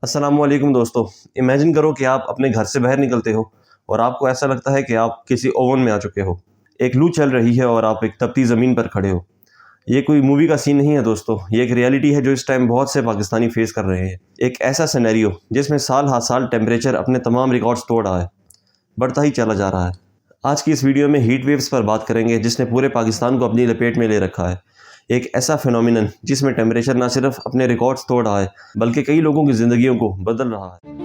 अस्सलामुअलैकुम दोस्तों। इमेजिन करो कि आप अपने घर से बाहर निकलते हो और आपको ऐसा लगता है कि आप किसी ओवन में आ चुके हो। एक लू चल रही है और आप एक तपती ज़मीन पर खड़े हो। ये कोई मूवी का सीन नहीं है दोस्तों, ये एक रियलिटी है जो इस टाइम बहुत से पाकिस्तानी फेस कर रहे हैं। एक ऐसा सिनेरियो जिसमें साल हर साल टेम्परेचर अपने तमाम रिकॉर्ड्स तोड़ रहा है, बढ़ता ही चला जा रहा है। आज की इस वीडियो में हीट वेव्स पर बात करेंगे जिसने पूरे पाकिस्तान को अपनी लपेट में ले रखा है। एक ऐसा फिनोमिनन जिसमें टेम्परेचर न सिर्फ अपने रिकॉर्ड्स तोड़ रहा है बल्कि कई लोगों की ज़िंदगियों को बदल रहा है।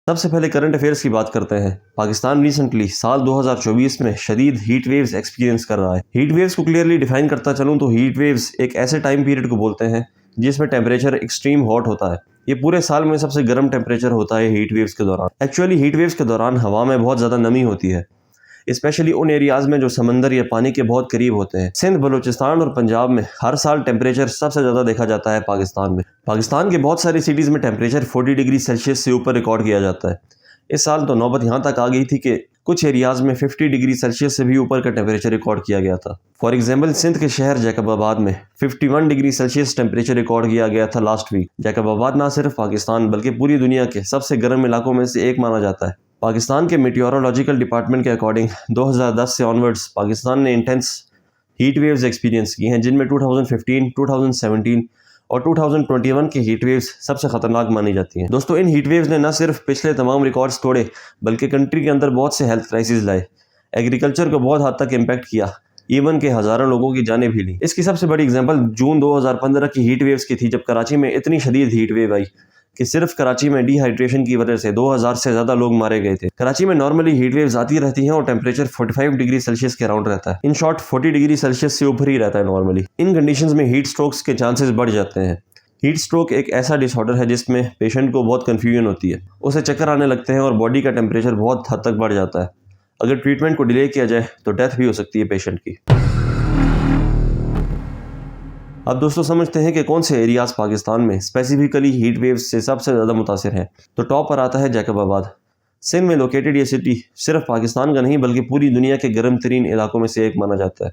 सबसे पहले करंट अफेयर्स की बात करते हैं। पाकिस्तान रिसेंटली साल 2024 में शदीद हीट वेव्स एक्सपीरियंस कर रहा है। हीट वेव्स को क्लियरली डिफाइन करता चलूँ तो हीट वेव्स एक ऐसे टाइम पीरियड को बोलते हैं जिसमें टेम्परेचर एक्सट्रीम हॉट होता है। ये पूरे साल में सबसे गर्म टेम्परेचर होता है हीट वेव्स के दौरान। एक्चुअली हीट वेव्स के दौरान हवा में बहुत ज़्यादा नमी होती है, स्पेशली उन एरियाज़ में जो समंदर या पानी के बहुत करीब होते हैं। सिंध, बलूचिस्तान और पंजाब में हर साल टेम्परेचर सबसे ज़्यादा देखा जाता है पाकिस्तान में। पाकिस्तान के बहुत सारी सिटीज़ में टेम्परेचर 40 डिग्री सेल्सियस से ऊपर रिकॉर्ड किया जाता है। इस साल तो नौबत यहाँ तक आ गई थी कि कुछ एरियाज़ में 50 डिग्री सेल्सियस से भी ऊपर का टेम्परेचर रिकॉर्ड किया गया था। फॉर एग्जांपल सिंध के शहर जैकबाबाद में 51 डिग्री सेल्सियस टेम्परेचर रिकॉर्ड किया गया था लास्ट वीक। जैकबाबाद ना सिर्फ पाकिस्तान बल्कि पूरी दुनिया के सबसे गर्म इलाकों में से एक माना जाता है। पाकिस्तान के मीटियोरोलॉजिकल डिपार्टमेंट के अकॉर्डिंग 2010 से ऑनवर्ड्स पाकिस्तान ने इंटेंस हीट वेव्स एक्सपीरियंस की हैं, जिनमें 2015, 2017 और 2021 की हीट वेव्स सबसे ख़तरनाक मानी जाती हैं। दोस्तों, इन हीट वेव्स ने न सिर्फ पिछले तमाम रिकॉर्ड्स तोड़े बल्कि कंट्री के अंदर बहुत से हेल्थ क्राइसिस लाए, एग्रीकल्चर को बहुत हद तक इम्पैक्ट किया, इवन के हज़ारों लोगों की जानें भी ली। इसकी सबसे बड़ी एग्जांपल जून 2015 की हीट वेव्स की थी, जब कराची में इतनी शदीद हीट वेव आई कि सिर्फ कराची में डिहाइड्रेशन की वजह से 2000 से ज़्यादा लोग मारे गए थे। कराची में नॉर्मली हीट वेव्स आती रहती हैं और टेम्परेचर 45 डिग्री सेल्सियस के अराउंड रहता है। इन शॉर्ट 40 डिग्री सेल्सियस से ऊपर ही रहता है नॉर्मली। इन कंडीशंस में हीट स्ट्रोक्स के चांसेस बढ़ जाते हैं। हीट स्ट्रोक एक ऐसा डिसऑर्डर है जिसमें पेशेंट को बहुत कन्फ्यूजन होती है, उसे चक्कर आने लगते हैं और बॉडी का टेम्परेचर बहुत हद तक बढ़ जाता है। अगर ट्रीटमेंट को डिले किया जाए तो डेथ भी हो सकती है पेशेंट की। अब दोस्तों समझते हैं कि कौन से एरियाज़ पाकिस्तान में स्पेसिफिकली हीट वेव्स से सबसे ज़्यादा मुतासिर हैं। तो टॉप पर आता है जैकबाबाद। सिंध में लोकेटेड ये सिटी सिर्फ पाकिस्तान का नहीं बल्कि पूरी दुनिया के गर्म तरीन इलाकों में से एक माना जाता है।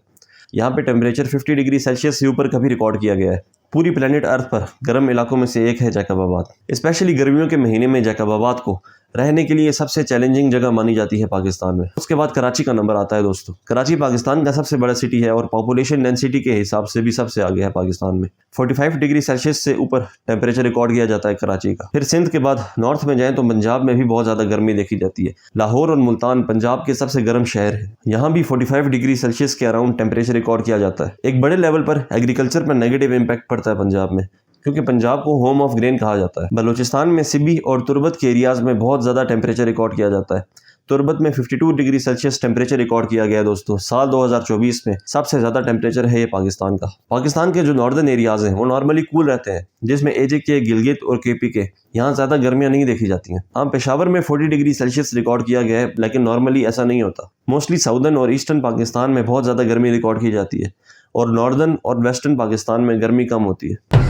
यहाँ पे टेम्परेचर 50 डिग्री सेल्सियस से ऊपर कभी रिकॉर्ड किया गया है। पूरी प्लेनेट अर्थ पर गर्म इलाकों में से एक है जैकबाबाद। स्पेशली गर्मियों के महीने में जैकबाबाद को रहने के लिए सबसे चैलेंजिंग जगह मानी जाती है पाकिस्तान में। उसके बाद कराची का नंबर आता है दोस्तों। कराची पाकिस्तान का सबसे बड़ा सिटी है और पॉपुलेशन डेंसिटी के हिसाब से भी सबसे आगे है पाकिस्तान में। 45 डिग्री सेल्सियस से ऊपर टेम्परेचर रिकॉर्ड किया जाता है कराची का। फिर सिंध के बाद नॉर्थ में जाएं तो पंजाब में भी बहुत ज़्यादा गर्मी देखी जाती है। लाहौर और मुल्तान पंजाब के सबसे गर्म शहर है, यहाँ भी 45 डिग्री सेल्सियस के अराउंड टेम्परेचर रिकॉर्ड किया जाता है। एक बड़े लेवल पर एग्रीकल्चर पर नेगेटिव इम्पैक्ट पड़ता है पंजाब में, क्योंकि पंजाब को होम ऑफ ग्रेन कहा जाता है। बलूचिस्तान में सिबी और तुर्बत के एरियाज़ में बहुत ज़्यादा टेम्परेचर रिकॉर्ड किया जाता है। तुर्बत में 52 डिग्री सेल्सियस टेम्परेचर रिकॉर्ड किया गया दोस्तों। साल 2024 में सबसे ज़्यादा टेम्परेचर है ये पाकिस्तान का। पाकिस्तान के जो नॉर्दर्न एरियाज़ हैं वो नॉर्मली कूल रहते हैं, जिसमें AJK, गिलगित और KPK यहाँ ज़्यादा गर्मियाँ नहीं देखी जाती हैं। हाँ, पेशावर में 40 डिग्री सेल्सियस रिकॉर्ड किया गया है, लेकिन नॉर्मली ऐसा नहीं होता। मोस्टली साउदर्न और ईस्टर्न पाकिस्तान में बहुत ज़्यादा गर्मी रिकॉर्ड की जाती है और नॉर्दर्न और वेस्टर्न पाकिस्तान में गर्मी कम होती है।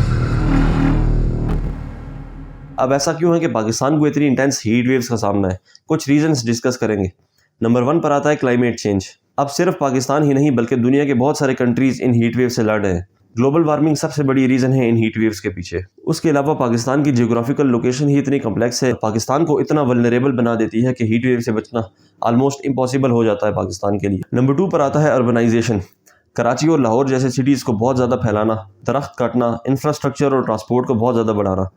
अब ऐसा क्यों है कि पाकिस्तान को इतनी इंटेंस हीट वेव्स का सामना है? कुछ रीजंस डिस्कस करेंगे। नंबर 1 पर आता है क्लाइमेट चेंज। अब सिर्फ पाकिस्तान ही नहीं बल्कि दुनिया के बहुत सारे कंट्रीज इन हीट वेव से लड़ रहे हैं। ग्लोबल वार्मिंग सबसे बड़ी रीज़न है इन हीट वेव्स के पीछे। उसके अलावा पाकिस्तान की जियोग्राफिकल लोकेशन ही इतनी कम्प्लेक्स है, पाकिस्तान को इतना वल्नरेबल बना देती है कि हीट वेव से बचना ऑलमोस्ट इम्पॉसिबल हो जाता है पाकिस्तान के लिए। नंबर 2 पर आता है अर्बनाइजेशन। कराची और लाहौर जैसे सिटीज़ को बहुत ज़्यादा फैलाना, दरख्त काटना, इंफ्रास्ट्रक्चर और ट्रांसपोर्ट को बहुत ज़्यादा बढ़ाना,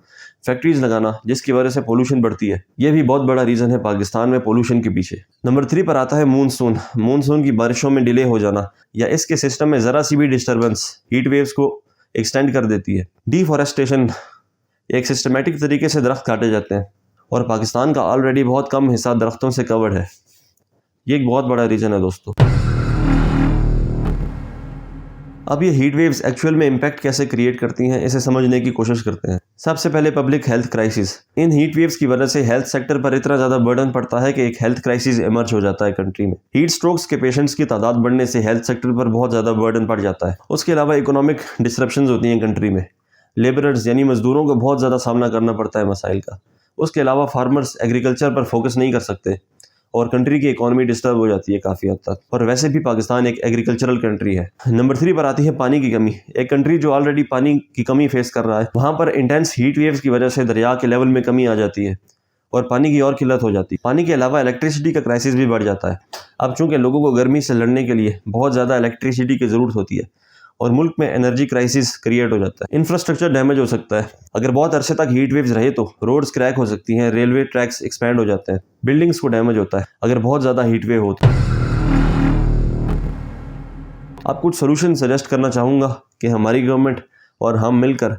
फैक्ट्रीज लगाना, जिसकी वजह से पोल्यूशन बढ़ती है। यह भी बहुत बड़ा रीज़न है पाकिस्तान में पोल्यूशन के पीछे। नंबर 3 पर आता है मूनसून। मूनसून की बारिशों में डिले हो जाना या इसके सिस्टम में ज़रा सी भी डिस्टर्बेंस हीट वेव्स को एक्सटेंड कर देती है। डिफॉरेस्टेशन, एक सिस्टमेटिक तरीके से दरख्त काटे जाते हैं और पाकिस्तान का ऑलरेडी बहुत कम हिस्सा दरख्तों से कवर्ड है। ये एक बहुत बड़ा रीज़न है दोस्तों। अब ये हीट वेव्स एक्चुअल में इम्पैक्ट कैसे क्रिएट करती हैं, इसे समझने की कोशिश करते हैं। सबसे पहले पब्लिक हेल्थ क्राइसिस। इन हीट वेव्स की वजह से हेल्थ सेक्टर पर इतना ज़्यादा बर्डन पड़ता है कि एक हेल्थ क्राइसिस इमर्ज हो जाता है कंट्री में। हीट स्ट्रोक्स के पेशेंट्स की तादाद बढ़ने से हेल्थ सेक्टर पर बहुत ज़्यादा बर्डन पड़ जाता है। उसके अलावा इकोनॉमिक डिसरप्शंस होती हैं कंट्री में। लेबरर्स यानी मजदूरों को बहुत ज़्यादा सामना करना पड़ता है मसाइल का। उसके अलावा फार्मर्स एग्रीकल्चर पर फोकस नहीं कर सकते और कंट्री की इकोनॉमी डिस्टर्ब हो जाती है काफ़ी हद तक। और वैसे भी पाकिस्तान एक एग्रीकल्चरल कंट्री है। नंबर 3 पर आती है पानी की कमी। एक कंट्री जो ऑलरेडी पानी की कमी फेस कर रहा है, वहाँ पर इंटेंस हीट वेव्स की वजह से दरिया के लेवल में कमी आ जाती है और पानी की और किल्लत हो जाती है। पानी के अलावा इलेक्ट्रिसिटी का क्राइसिस भी बढ़ जाता है। अब चूंकि लोगों को गर्मी से लड़ने के लिए बहुत ज़्यादा इलेक्ट्रिसिटी की ज़रूरत होती है और मुल्क में एनर्जी क्राइसिस क्रिएट हो जाता है। इंफ्रास्ट्रक्चर डैमेज हो सकता है। अगर बहुत अरसे तक हीट वेव्स रहे तो रोड्स क्रैक हो सकती हैं, रेलवे ट्रैक्स एक्सपैंड हो जाते हैं, बिल्डिंग्स को डैमेज होता है अगर बहुत ज़्यादा हीट वेव हो तो। आप कुछ सोल्यूशन सजेस्ट करना चाहूँगा कि हमारी गवर्नमेंट और हम मिलकर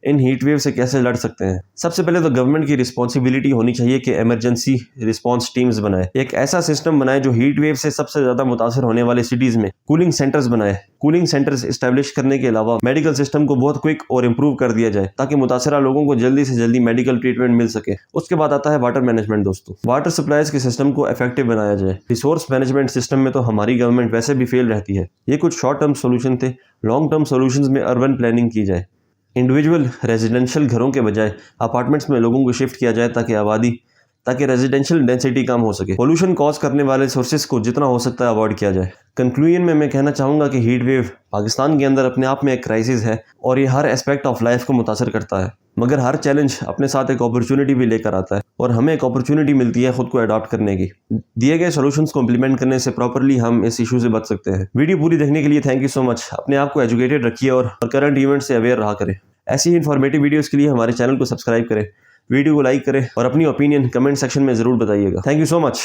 इन हीट वेव से कैसे लड़ सकते हैं। सबसे पहले तो गवर्नमेंट की रिस्पॉन्सिबिलिटी होनी चाहिए कि इमरजेंसी रिस्पांस टीम्स बनाए, एक ऐसा सिस्टम बनाए जो हीट वेव से सबसे ज़्यादा मुतासर होने वाले सिटीज़ में कूलिंग सेंटर्स बनाए। कूलिंग सेंटर्स इस्टेब्लिश करने के अलावा मेडिकल सिस्टम को बहुत क्विक और इम्प्रूव कर दिया जाए ताकि मुतासरा लोगों को जल्दी से जल्दी मेडिकल ट्रीटमेंट मिल सके। उसके बाद आता है वाटर मैनेजमेंट। दोस्तों, वाटर सप्लाईज के सिस्टम को इफेक्टिव बनाया जाए। रिसोर्स मैनेजमेंट सिस्टम में तो हमारी गवर्नमेंट वैसे भी फेल रहती है। ये कुछ शॉर्ट टर्म सोल्यूशन थे। लॉन्ग टर्म सोल्यूशन में अर्बन प्लानिंग की जाए, इंडिविजुअल रेजिडेंशियल घरों के बजाय अपार्टमेंट्स में लोगों को शिफ्ट किया जाए ताकि रेजिडेंशियल डेंसिटी कम हो सके। पोल्यूशन कॉज करने वाले सोर्सेज को जितना हो सकता है अवॉइड किया जाए। कंक्लूजन में मैं कहना चाहूँगा कि हीट वेव पाकिस्तान के अंदर अपने आप में एक क्राइसिस है और ये हर एस्पेक्ट ऑफ लाइफ को मुतासर करता है, मगर हर चैलेंज अपने साथ एक अपॉर्चुनिटी भी लेकर आता है और हमें एक अपॉर्चुनिटी मिलती है खुद को अडॉप्ट करने की। दिए गए सॉल्यूशंस को इम्प्लीमेंट करने से प्रॉपर्ली हम इस इशू से बच सकते हैं। वीडियो पूरी देखने के लिए थैंक यू सो मच। अपने आप को एजुकेटेड रखिए और करंट इवेंट से अवेयर रहा करें। ऐसी ही इन्फॉर्मेटिव वीडियोस के लिए हमारे चैनल को सब्सक्राइब करें, वीडियो को लाइक करें और अपनी ओपिनियन कमेंट सेक्शन में ज़रूर बताइएगा। Thank you so much.